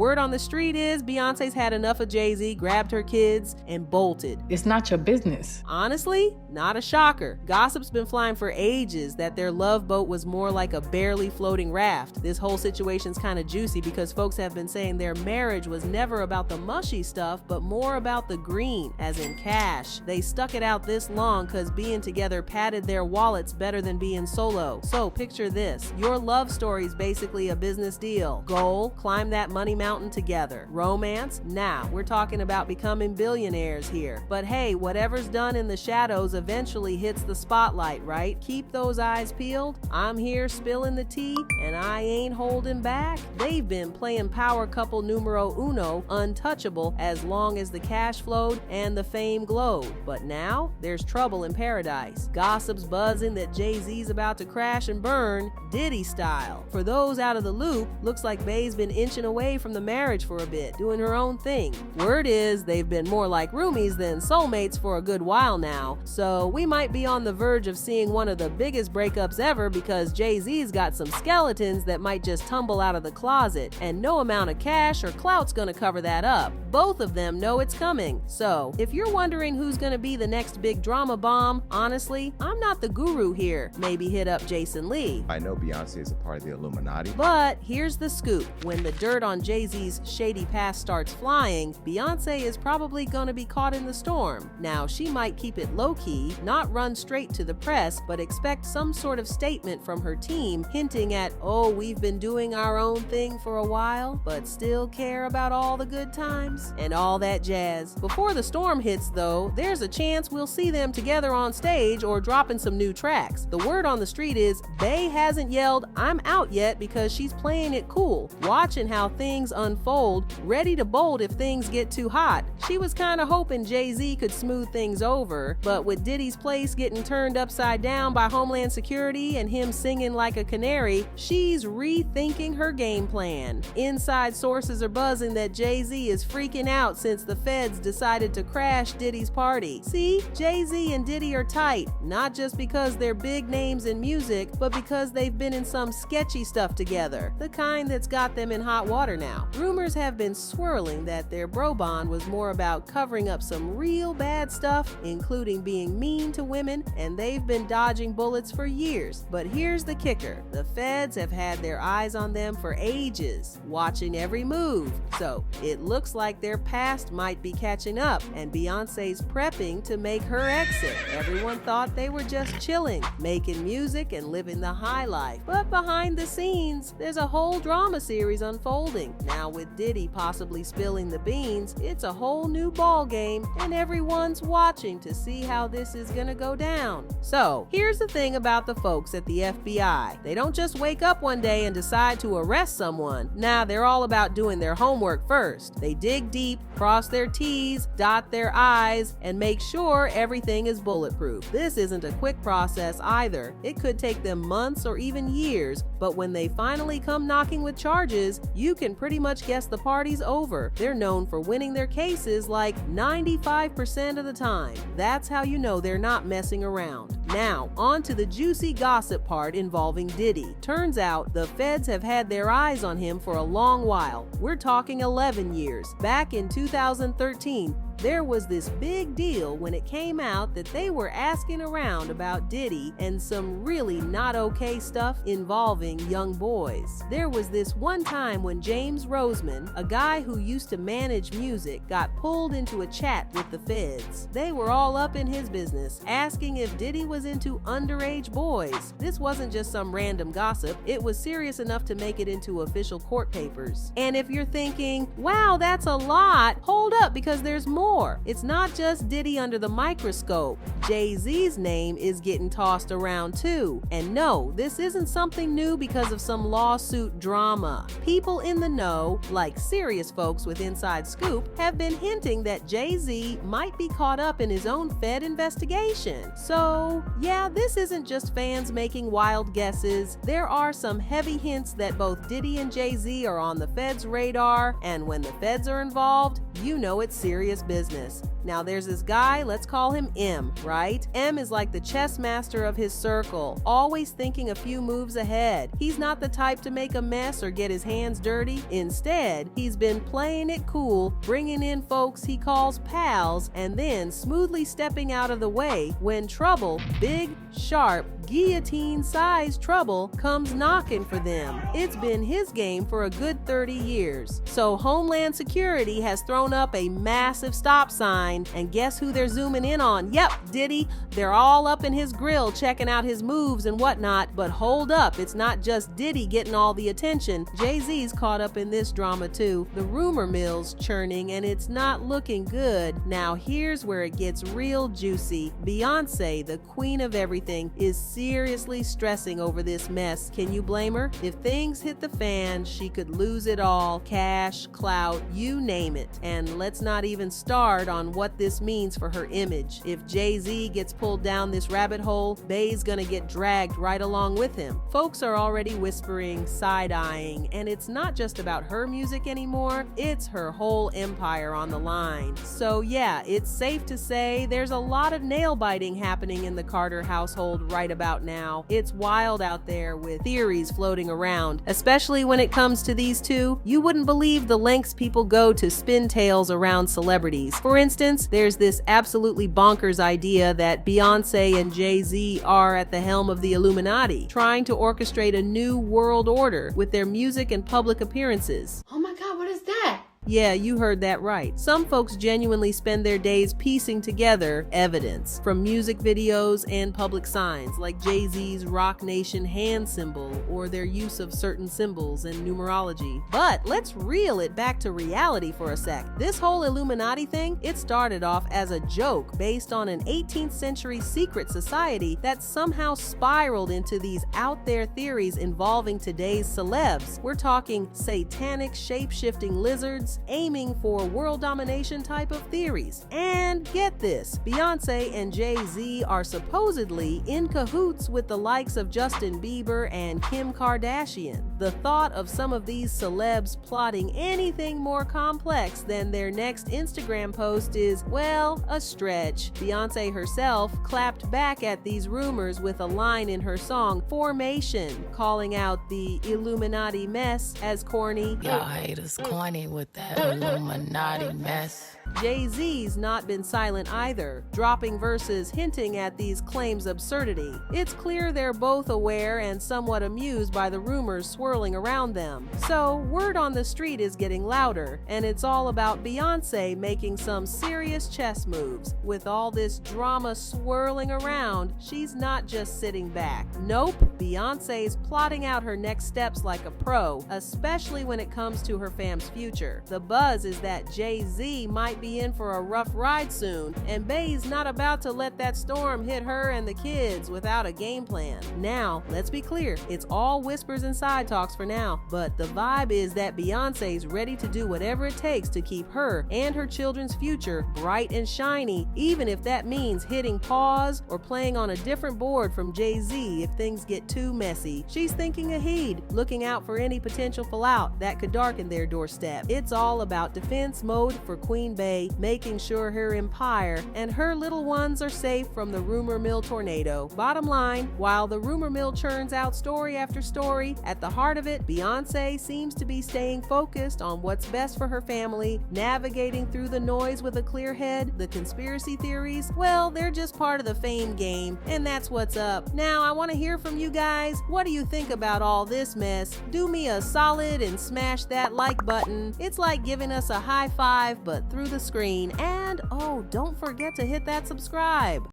Word on the street is Beyonce's had enough of Jay-Z, grabbed her kids, and bolted. It's not your business. Honestly, not a shocker. Gossip's been flying for ages that their love boat was more like a barely floating raft. This whole situation's kind of juicy because folks have been saying their marriage was never about the mushy stuff, but more about the green, as in cash. They stuck it out this long because being together padded their wallets better than being solo. So picture this. Your love story's basically a business deal. Goal, climb that money mountain together. Romance? Nah, we're talking about becoming billionaires here. But hey, whatever's done in the shadows eventually hits the spotlight, right? Keep those eyes peeled. I'm here spilling the tea, and I ain't holding back. They've been playing power couple numero uno, untouchable, as long as the cash flowed and the fame glowed. But now, there's trouble in paradise. Gossip's buzzing that Jay-Z's about to crash and burn, Diddy style. For those out of the loop, looks like Bey's been inching away from the marriage for a bit, doing her own thing. Word is they've been more like roomies than soulmates for a good while now, so we might be on the verge of seeing one of the biggest breakups ever because Jay-Z's got some skeletons that might just tumble out of the closet, and no amount of cash or clout's gonna cover that up. Both of them know it's coming. So, if you're wondering who's gonna be the next big drama bomb, honestly, I'm not the guru here. Maybe hit up Jason Lee. I know Beyonce is a part of the Illuminati. But here's the scoop. When the dirt on Jay-Z's shady past starts flying, Beyonce is probably gonna be caught in the storm. Now, she might keep it low-key, not run straight to the press, but expect some sort of statement from her team hinting at, oh, we've been doing our own thing for a while, but still care about all the good times and all that jazz. Before the storm hits, though, there's a chance we'll see them together on stage or dropping some new tracks. The word on the street is Bey hasn't yelled, "I'm out" yet because she's playing it cool, watching how things unfold, ready to bolt if things get too hot. She was kind of hoping Jay-Z could smooth things over, but with Diddy's place getting turned upside down by Homeland Security and him singing like a canary, she's rethinking her game plan. Inside sources are buzzing that Jay-Z is freaking out since the feds decided to crash Diddy's party. See, Jay-Z and Diddy are tight, not just because they're big names in music, but because they've been in some sketchy stuff together, the kind that's got them in hot water now. Rumors have been swirling that their bro bond was more about covering up some real bad stuff, including being mean to women, and they've been dodging bullets for years. But here's the kicker. The feds have had their eyes on them for ages, watching every move. So it looks like their past might be catching up, and Beyonce's prepping to make her exit. Everyone thought they were just chilling, making music and living the high life. But behind the scenes, there's a whole drama series unfolding. Now with Diddy possibly spilling the beans, it's a whole new ball game, and everyone's watching to see how this is gonna go down. So here's the thing about the folks at the FBI. They don't just wake up one day and decide to arrest someone. Nah, they're all about doing their homework first. They dig deep, cross their T's, dot their I's, and make sure everything is bulletproof. This isn't a quick process either. It could take them months or even years, but when they finally come knocking with charges, you can pretty much guess the party's over. They're known for winning their cases like 95% of the time. That's how you know they're not messing around. Now, on to the juicy gossip part involving Diddy. Turns out the feds have had their eyes on him for a long while. We're talking 11 years. Back in 2013, there was this big deal when it came out that they were asking around about Diddy and some really not okay stuff involving young boys. There was this one time when James Roseman, a guy who used to manage music, got pulled into a chat with the feds. They were all up in his business, asking if Diddy was into underage boys. This wasn't just some random gossip, it was serious enough to make it into official court papers. And if you're thinking, wow, that's a lot, hold up, because there's more. It's not just Diddy under the microscope. Jay-Z's name is getting tossed around too. And no, this isn't something new because of some lawsuit drama. People in the know, like serious folks with inside scoop, have been hinting that Jay-Z might be caught up in his own Fed investigation. So yeah, this isn't just fans making wild guesses. There are some heavy hints that both Diddy and Jay-Z are on the Fed's radar, and when the feds are involved, you know it's serious business. business. Now there's this guy, let's call him M, right? M is like the chess master of his circle, always thinking a few moves ahead. He's not the type to make a mess or get his hands dirty. Instead, he's been playing it cool, bringing in folks he calls pals, and then smoothly stepping out of the way when trouble, big, sharp, guillotine-sized trouble, comes knocking for them. It's been his game for a good 30 years. So Homeland Security has thrown up a massive stop sign, and guess who they're zooming in on? Yep, Diddy. They're all up in his grill checking out his moves and whatnot, but hold up, it's not just Diddy getting all the attention. Jay-Z's caught up in this drama too. The rumor mill's churning and it's not looking good. Now here's where it gets real juicy. Beyonce, the queen of everything, is seriously stressing over this mess. Can you blame her? If things hit the fan, she could lose it all. Cash, clout, you name it. And let's not even start on what this means for her image. If Jay-Z gets pulled down this rabbit hole, Bey's gonna get dragged right along with him. Folks are already whispering, side-eyeing, and it's not just about her music anymore, it's her whole empire on the line. So yeah, it's safe to say there's a lot of nail-biting happening in the Carter household right about now. It's wild out there with theories floating around, especially when it comes to these two. You wouldn't believe the lengths people go to spin tales around celebrities. For instance, there's this absolutely bonkers idea that Beyonce and Jay-Z are at the helm of the Illuminati, trying to orchestrate a new world order with their music and public appearances. Oh my God, what is that? Yeah, you heard that right. Some folks genuinely spend their days piecing together evidence from music videos and public signs like Jay-Z's Rock Nation hand symbol or their use of certain symbols and numerology. But let's reel it back to reality for a sec. This whole Illuminati thing, it started off as a joke based on an 18th century secret society that somehow spiraled into these out there theories involving today's celebs. We're talking satanic shape-shifting lizards, aiming for world domination type of theories. And get this, Beyonce and Jay-Z are supposedly in cahoots with the likes of Justin Bieber and Kim Kardashian. The thought of some of these celebs plotting anything more complex than their next Instagram post is, well, a stretch. Beyonce herself clapped back at these rumors with a line in her song Formation, calling out the Illuminati mess as corny. Y'all haters corny with that Illuminati mess. Jay-Z's not been silent either, dropping verses hinting at these claims' absurdity. It's clear they're both aware and somewhat amused by the rumors swirling around them. So, word on the street is getting louder, and it's all about Beyonce making some serious chess moves. With all this drama swirling around, she's not just sitting back. Nope, Beyonce's plotting out her next steps like a pro, especially when it comes to her fam's future. The buzz is that Jay-Z might be in for a rough ride soon, and Bey's not about to let that storm hit her and the kids without a game plan. Now, let's be clear, it's all whispers and side talks for now, but the vibe is that Beyonce's ready to do whatever it takes to keep her and her children's future bright and shiny, even if that means hitting pause or playing on a different board from Jay-Z if things get too messy. She's thinking ahead, looking out for any potential fallout that could darken their doorstep. It's all about defense mode for Queen Bey, making sure her empire and her little ones are safe from the rumor mill tornado. Bottom line, while the rumor mill churns out story after story, at the heart of it, Beyonce seems to be staying focused on what's best for her family, navigating through the noise with a clear head. The conspiracy theories, well, they're just part of the fame game, and that's what's up. Now, I want to hear from you guys. What do you think about all this mess? Do me a solid and smash that like button. It's like giving us a high five, but through the screen. And oh, don't forget to hit that subscribe.